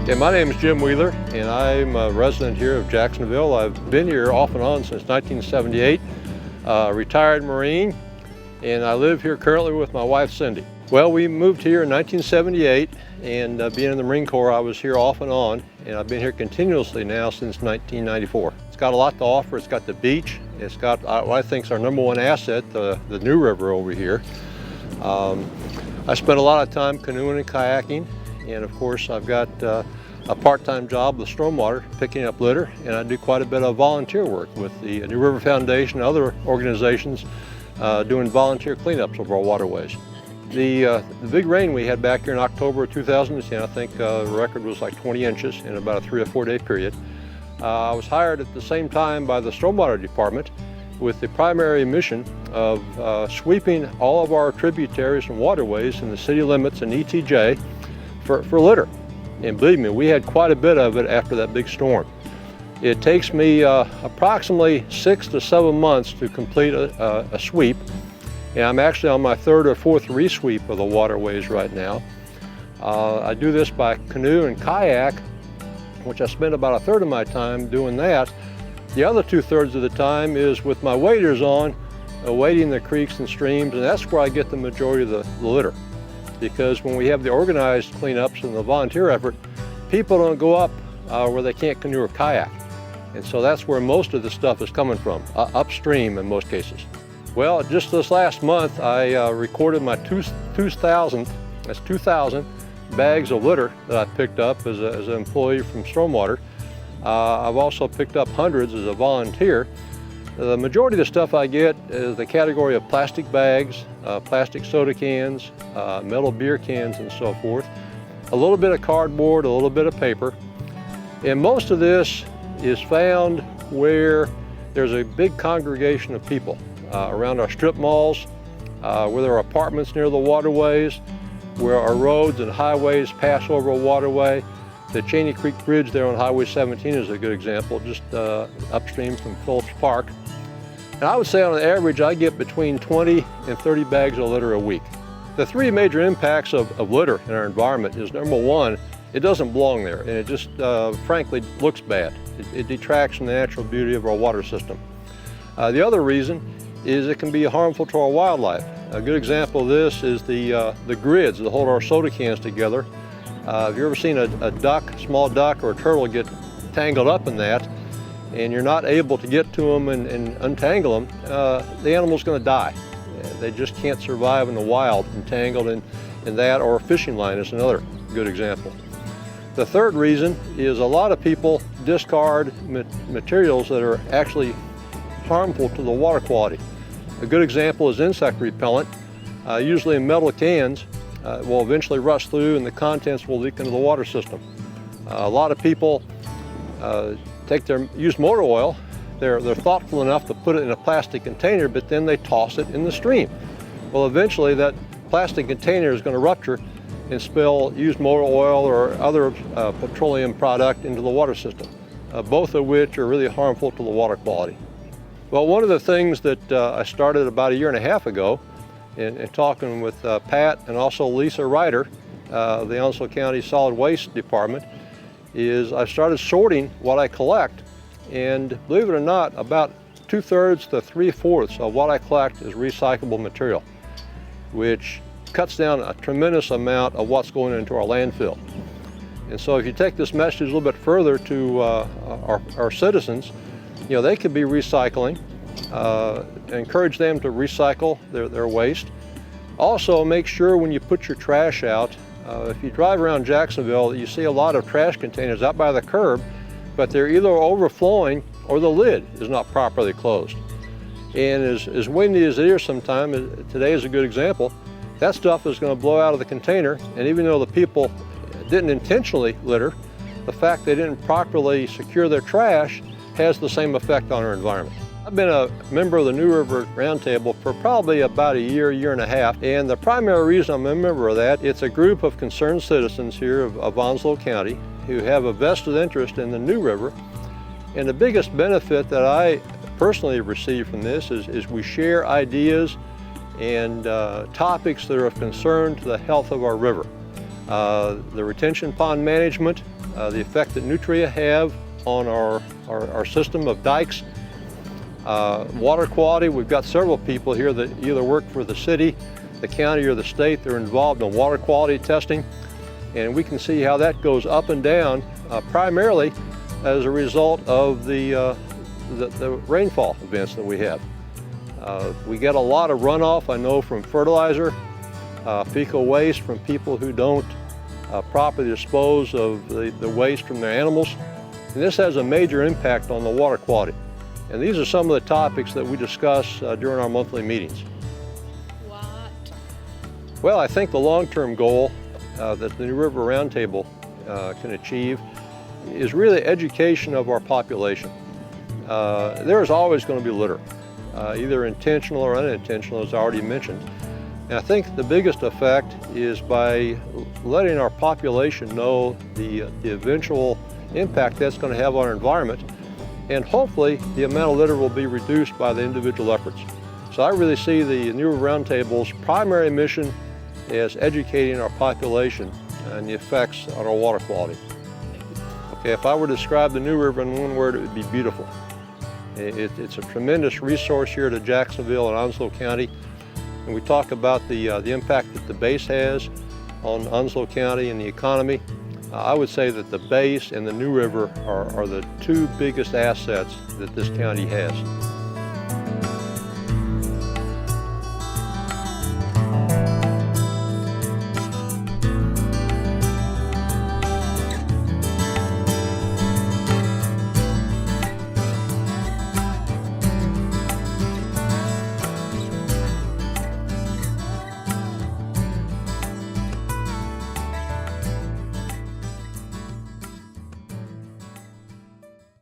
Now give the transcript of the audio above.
Okay, my name is Jim Wheeler, and I'm a resident here of Jacksonville. I've been here off and on since 1978, retired Marine, and I live here currently with my wife, Cindy. Well, we moved here in 1978, and being in the Marine Corps, I was here off and on, and I've been here continuously now since 1994. It's got a lot to offer. It's got the beach. It's got what I think is our #1 asset, the New River over here. I spent a lot of time canoeing and kayaking, and of course I've got a part-time job with stormwater, picking up litter, and I do quite a bit of volunteer work with the New River Foundation and other organizations doing volunteer cleanups of our waterways. The big rain we had back here in October of 2010, I think the record was like 20 inches in about a 3 or 4 day period. I was hired at the same time by the Stormwater Department with the primary mission of sweeping all of our tributaries and waterways in the city limits and ETJ for litter. And believe me, we had quite a bit of it after that big storm. It takes me approximately 6 to 7 months to complete a sweep, and I'm actually on my 3rd or 4th resweep of the waterways right now. I do this by canoe and kayak, which I spend about a third of my time doing that. The other 2/3 of the time is with my waders on, wading the creeks and streams, and that's where I get the majority of the litter. Because when we have the organized cleanups and the volunteer effort, people don't go up where they can't canoe or kayak. And so that's where most of the stuff is coming from, upstream in most cases. Well, just this last month, I recorded my 2,000 bags of litter that I picked up as an employee from Stormwater. I've also picked up hundreds as a volunteer. The majority of the stuff I get is the category of plastic bags, plastic soda cans, metal beer cans, and so forth. A little bit of cardboard, a little bit of paper. And most of this is found where there's a big congregation of people around our strip malls, where there are apartments near the waterways, where our roads and highways pass over a waterway. The Cheney Creek Bridge there on Highway 17 is a good example, just upstream from Phillips Park. And I would say on average, I get between 20 and 30 bags of litter a week. The 3 major impacts of litter in our environment is, #1, it doesn't belong there, and it just frankly looks bad. It detracts from the natural beauty of our water system. The other reason is it can be harmful to our wildlife. A good example of this is the grids that hold our soda cans together. Have you ever seen a duck, small duck or a turtle get tangled up in that, and you're not able to get to them and untangle them, the animal's going to die. They just can't survive in the wild, entangled in that, or a fishing line is another good example. The third reason is a lot of people discard materials that are actually harmful to the water quality. A good example is insect repellent, usually in metal cans. Will eventually rust through and the contents will leak into the water system. A lot of people take their used motor oil. They're thoughtful enough to put it in a plastic container, but then they toss it in the stream. Well, eventually that plastic container is going to rupture and spill used motor oil or other petroleum product into the water system, both of which are really harmful to the water quality. Well, one of the things that I started about 1.5 years ago in talking with Pat and also Lisa Ryder, the Onslow County Solid Waste Department, is I started sorting what I collect, and believe it or not, about 2/3 to 3/4 of what I collect is recyclable material, which cuts down a tremendous amount of what's going into our landfill. And so if you take this message a little bit further to our citizens, you know, they could be recycling, encourage them to recycle their waste. Also, make sure when you put your trash out, if you drive around Jacksonville, you see a lot of trash containers out by the curb, but they're either overflowing or the lid is not properly closed. And as windy as it is sometimes, today is a good example, that stuff is going to blow out of the container, and even though the people didn't intentionally litter, the fact they didn't properly secure their trash has the same effect on our environment. I've been a member of the New River Roundtable for probably about a year, 1.5 years, and the primary reason I'm a member of that, it's a group of concerned citizens here of Onslow County who have a vested interest in the New River. And the biggest benefit that I personally receive from this is we share ideas and topics that are of concern to the health of our river. The retention pond management, the effect that nutria have on our system of dikes. Water quality, we've got several people here that either work for the city, the county, or the state. They're involved in water quality testing, and we can see how that goes up and down, primarily as a result of the rainfall events that we have. We get a lot of runoff, I know, from fertilizer, fecal waste from people who don't properly dispose of the waste from their animals. And this has a major impact on the water quality. And these are some of the topics that we discuss during our monthly meetings. What? Well, I think the long-term goal that the New River Roundtable can achieve is really education of our population. There is always going to be litter, either intentional or unintentional, as I already mentioned. And I think the biggest effect is by letting our population know the eventual impact that's going to have on our environment, and hopefully the amount of litter will be reduced by the individual efforts. So I really see the New River Roundtable's primary mission as educating our population and the effects on our water quality. Okay, if I were to describe the New River in one word, it would be beautiful. It's a tremendous resource here to Jacksonville and Onslow County. And we talk about the impact that the base has on Onslow County and the economy. I would say that the base and the New River are the two biggest assets that this county has.